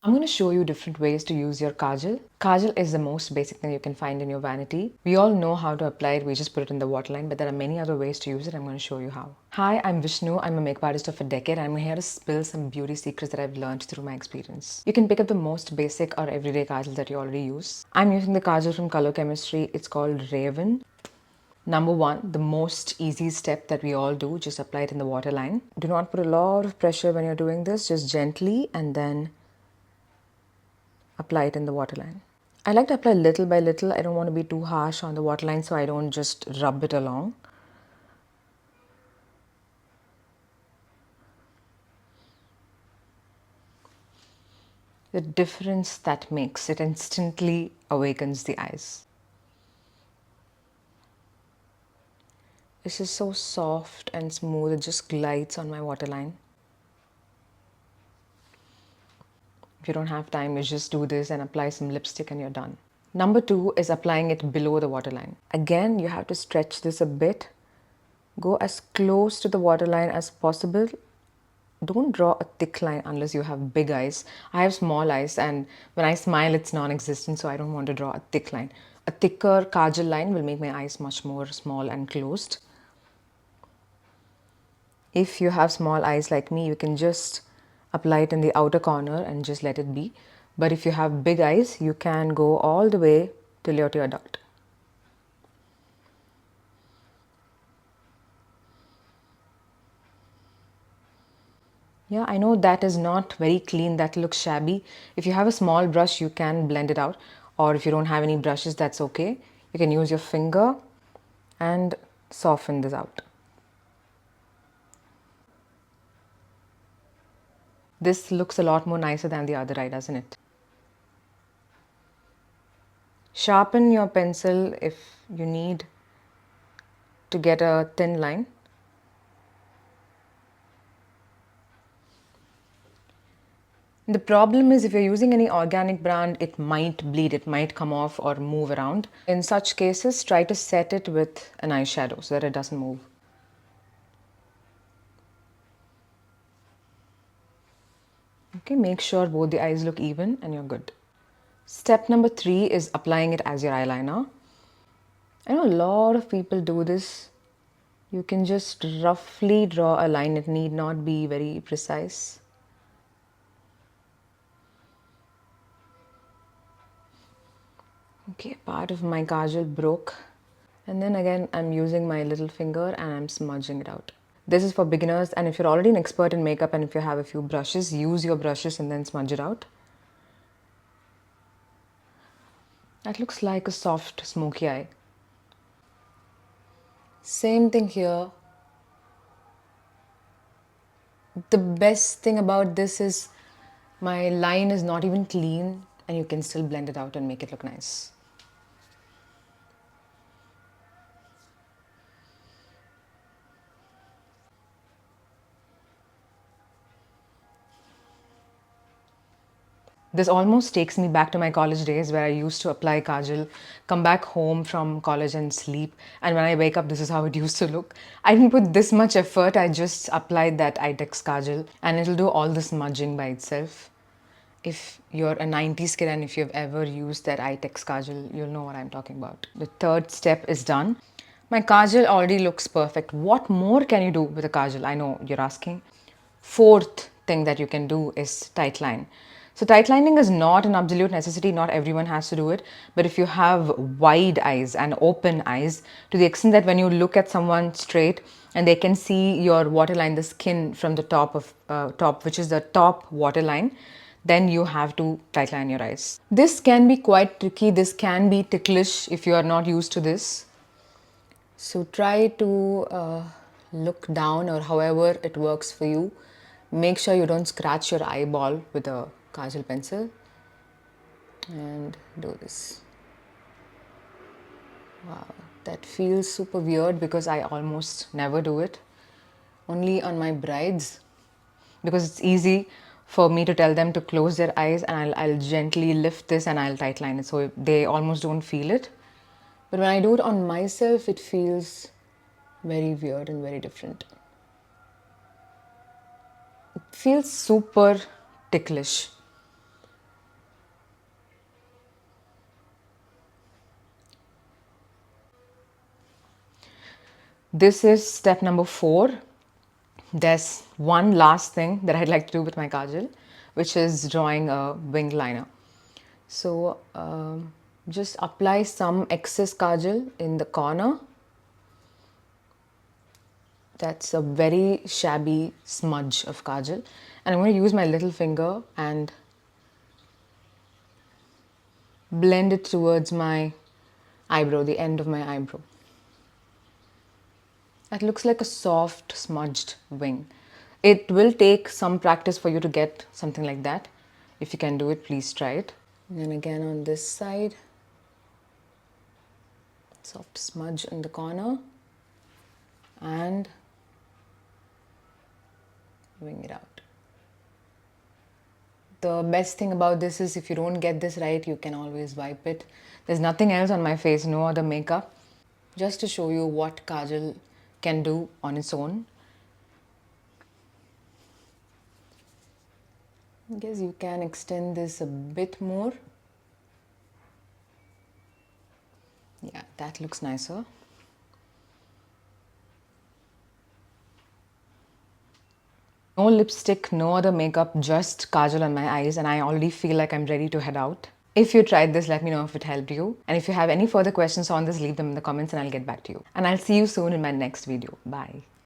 I'm going to show you different ways to use your kajal. Kajal is the most basic thing you can find in your vanity. We all know how to apply it, we just put it in the waterline, but there are many other ways to use it. I'm going to show you how. Hi, I'm Vishnu. I'm a makeup artist of a decade, and I'm here to spill some beauty secrets that I've learned through my experience. You can pick up the most basic or everyday kajal that you already use. I'm using the kajal from Color Chemistry. It's called Raven. Number one, the most easy step that we all do, just apply it in the waterline. Do not put a lot of pressure when you're doing this, just gently, and then apply it in the waterline. I like to apply little by little. I don't want to be too harsh on the waterline, so I don't just rub it along. The difference that makes, it instantly awakens the eyes. This is so soft and smooth, it just glides on my waterline. If you don't have time, you just do this and apply some lipstick and you're done. Number two is applying it below the waterline. Again, you have to stretch this a bit. Go as close to the waterline as possible. Don't draw a thick line unless you have big eyes. I have small eyes, and when I smile, it's non-existent, so I don't want to draw a thick line. A thicker kajal line will make my eyes much more small and closed. If you have small eyes like me, you can just apply it in the outer corner and just let it be. But if you have big eyes, you can go all the way till your tear duct. Yeah, I know that is not very clean, that looks shabby. If you have a small brush, you can blend it out. Or if you don't have any brushes, that's okay. You can use your finger and soften this out. This looks a lot more nicer than the other eye, doesn't it? Sharpen your pencil if you need to get a thin line. The problem is if you're using any organic brand, it might bleed, it might come off or move around. In such cases, try to set it with an eyeshadow so that it doesn't move. Okay, make sure both the eyes look even and you're good. Step number three is applying it as your eyeliner. I know a lot of people do this. You can just roughly draw a line, it need not be very precise. Okay, part of my kajal broke. And then again, I'm using my little finger and I'm smudging it out. This is for beginners, and if you're already an expert in makeup and if you have a few brushes, use your brushes and then smudge it out. That looks like a soft smoky eye. Same thing here. The best thing about this is my line is not even clean and you can still blend it out and make it look nice. This almost takes me back to my college days where I used to apply kajal, come back home from college and sleep. And when I wake up, this is how it used to look. I didn't put this much effort. I just applied that Itex kajal and it'll do all the smudging by itself. If you're a 90s kid and if you've ever used that Itex kajal, you'll know what I'm talking about. The third step is done. My kajal already looks perfect. What more can you do with a kajal? I know you're asking. Fourth thing that you can do is tightline. So tightlining is not an absolute necessity, not everyone has to do it, but if you have wide eyes and open eyes, to the extent that when you look at someone straight and they can see your waterline, the skin from the top, which is the top waterline, then you have to tightline your eyes. This can be quite tricky, this can be ticklish if you are not used to this. So try to look down or however it works for you. Make sure you don't scratch your eyeball with a kajal pencil and do this. Wow, that feels super weird because I almost never do it. Only on my brides, because it's easy for me to tell them to close their eyes and I'll gently lift this and I'll tightline it so they almost don't feel it. But when I do it on myself, it feels very weird and very different. It feels super ticklish. This is step number 4. There's one last thing that I'd like to do with my kajal, which is drawing a wing liner. So just apply some excess kajal in the corner. That's a very shabby smudge of kajal. And I'm going to use my little finger and blend it towards my eyebrow, the end of my eyebrow. That looks like a soft, smudged wing. It will take some practice for you to get something like that. If you can do it, please try it. And then again on this side, soft smudge in the corner and wing it out. The best thing about this is if you don't get this right, you can always wipe it. There's nothing else on my face, no other makeup. Just to show you what kajal can do on its own. I guess you can extend this a bit more. Yeah, that looks nicer. No lipstick, no other makeup, just kajal on my eyes, and I already feel like I'm ready to head out. If you tried this, let me know if it helped you. And if you have any further questions on this, leave them in the comments and I'll get back to you. And I'll see you soon in my next video. Bye.